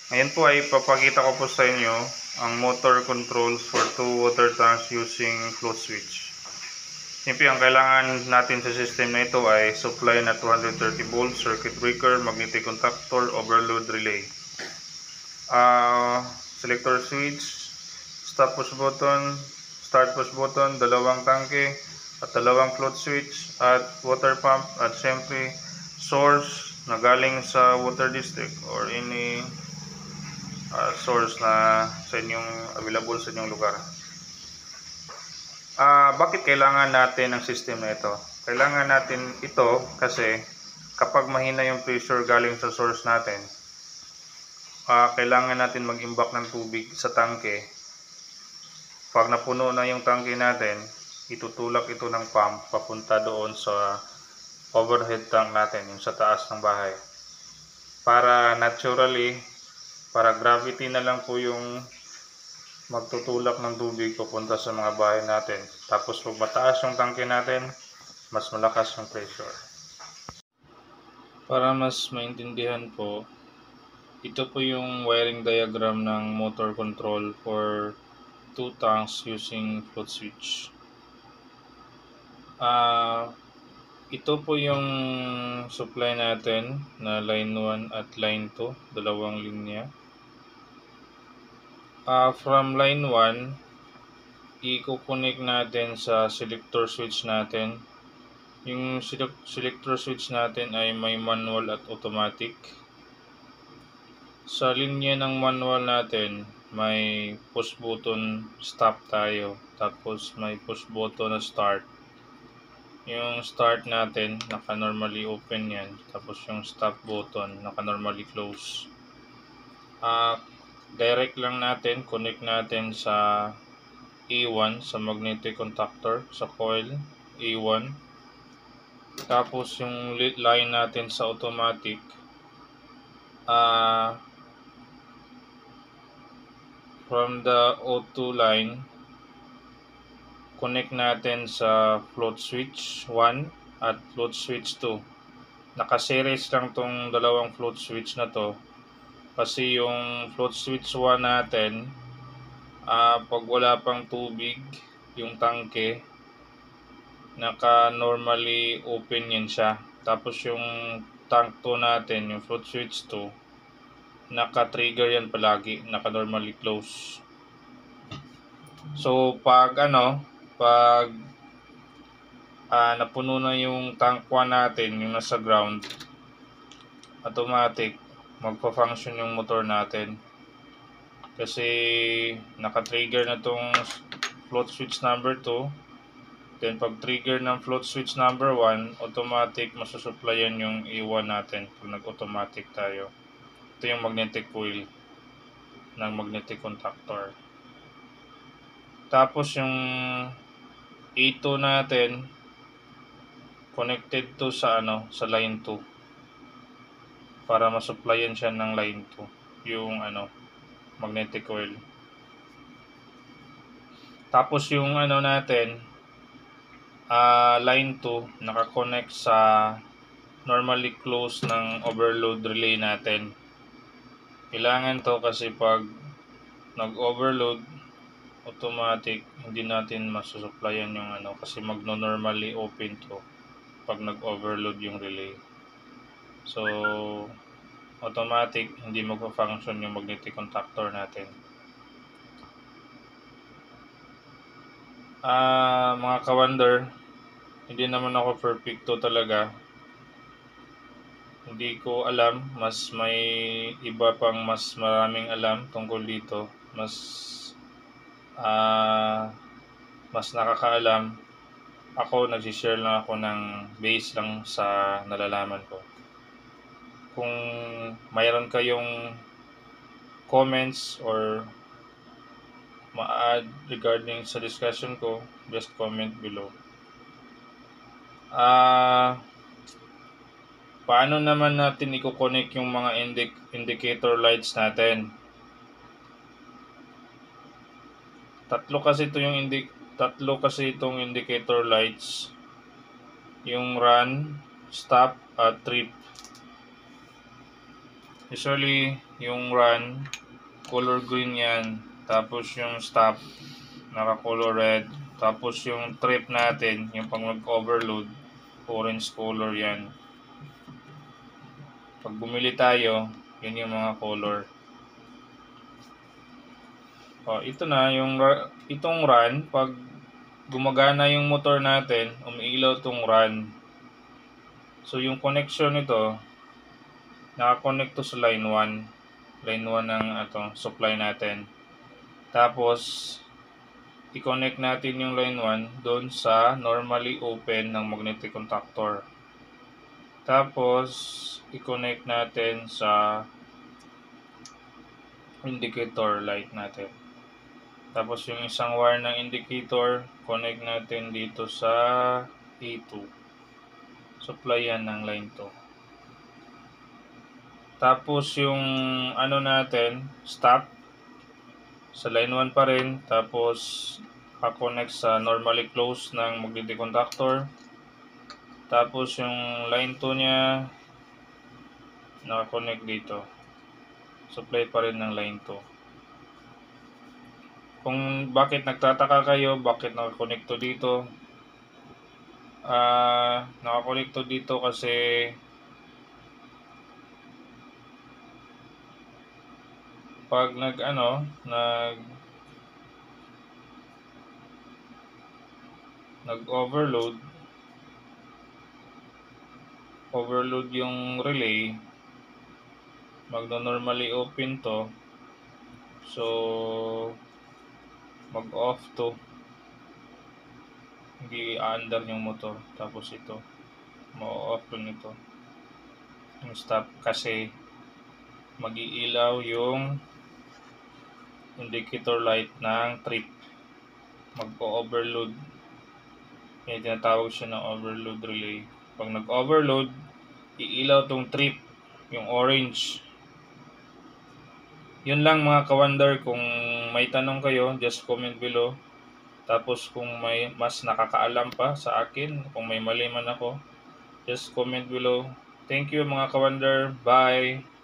Ngayon po ay papakita ko po sa inyo ang motor controls for 2 water tanks using float switch. Siyempre, ang kailangan natin sa system na ito ay supply na 230 volts, circuit breaker, magnetic contactor, overload relay. Selector switch, stop push button, start push button, dalawang tangke, at dalawang float switch, at water pump, at siyempre source na galing sa water district or any source na sa inyong available sa inyong lugar. Bakit kailangan natin ang system na ito? Kailangan natin ito kasi kapag mahina yung pressure galing sa source natin, kailangan natin mag-imbak ng tubig sa tangke. Pag napuno na yung tangke natin, itutulak ito ng pump papunta doon sa overhead tank natin, yung sa taas ng bahay. Para naturally, para gravity na lang po yung magtutulak ng tubig papunta sa mga bahay natin. Tapos pag mataas yung tangke natin, mas malakas yung pressure. Para mas maintindihan po, ito po yung wiring diagram ng motor control for 2 tanks using float switch. Ito po yung supply natin na line 1 at line 2, dalawang linya. From line 1, i-connect natin sa selector switch natin. Yung selector switch natin ay may manual at automatic. Sa linya ng manual natin, may push button stop tayo. Tapos may push button na start. Yung start natin, naka-normally open yan. Tapos yung stop button, naka-normally close. Direct lang natin, connect natin sa A1, sa magnetic contactor, sa coil A1. Tapos yung lead line natin sa automatic, from the O2 line, connect natin sa float switch 1 at float switch 2. Nakaseries lang tong dalawang float switch na to. Kasi yung float switch 1 natin, pag wala pang tubig yung tangke, naka-normally open yan siya. Tapos yung tank 2 natin, yung float switch 2, naka-trigger yan palagi, naka-normally close. So pag napuno na yung tank 1 natin, yung nasa ground, automatic magpa-function yung motor natin. Kasi naka-trigger na tong float switch number 2. Then pag trigger ng float switch number 1, automatic masusupplyan yung A1 natin pag nag-automatic tayo. Ito yung magnetic coil ng magnetic contactor. Tapos yung A2 natin, connected to sa sa line 2 para masupplyan siya ng line 2 yung magnetic coil. Tapos yung natin, line 2 naka-connect sa normally close ng overload relay natin. Kailangan to kasi pag nag-overload, automatic hindi natin masusupplyan yung kasi magno-normally open to pag nag-overload yung relay. So automatic hindi magpa-function yung magnetic contactor natin. Mga ka-wonder, hindi naman ako perfecto talaga. Hindi ko alam, mas may iba pang mas maraming alam tungkol dito. Mas nakakaalam. Ako, nagsishare lang ako ng base lang sa nalalaman ko. Kung mayroon kayong comments or ma-add regarding sa discussion ko, just comment below. Paano naman natin i-connect yung mga indicator lights natin? Tatlo kasi itong indicator lights. Yung run, stop, at trip. Usually yung run, color green yan. Tapos yung stop, naka-color red. Tapos yung trip natin, yung pag mag-overload, orange color yan. Pag bumili tayo, yan yung mga color. Ito na, itong run, pag gumagana yung motor natin, umiilaw itong run. So yung connection nito, naka-connect to sa line 1. Line 1 ng supply natin. Tapos, i-connect natin yung line 1 doon sa normally open ng magnetic contactor. Tapos, i-connect natin sa indicator light natin. Tapos, yung isang wire ng indicator, connect natin dito sa A2. Supply yan ng line 2. Tapos, yung natin, stop. Sa line 1 pa rin, tapos connect sa normally closed ng magnetic contactor. Tapos yung line 2 niya naka-connect dito. Supply pa rin ng line 2. Kung bakit nagtataka kayo, bakit naka-connect to dito? Naka-connect to dito kasi pag nag-overload yung relay, magno-normally open to, so mag-off to, hindi under yung motor. Tapos ito, ma-off to nito yung stop kasi mag-iilaw yung indicator light ng trip, mag-overload. Kaya tinatawag siya ng overload relay. Pag nag-overload, iilaw tong trip, yung orange. Yun lang mga ka-wonder. Kung may tanong kayo, just comment below. Tapos kung may mas nakakaalam pa sa akin, kung may mali man ako, just comment below. Thank you mga ka-wonder. Bye!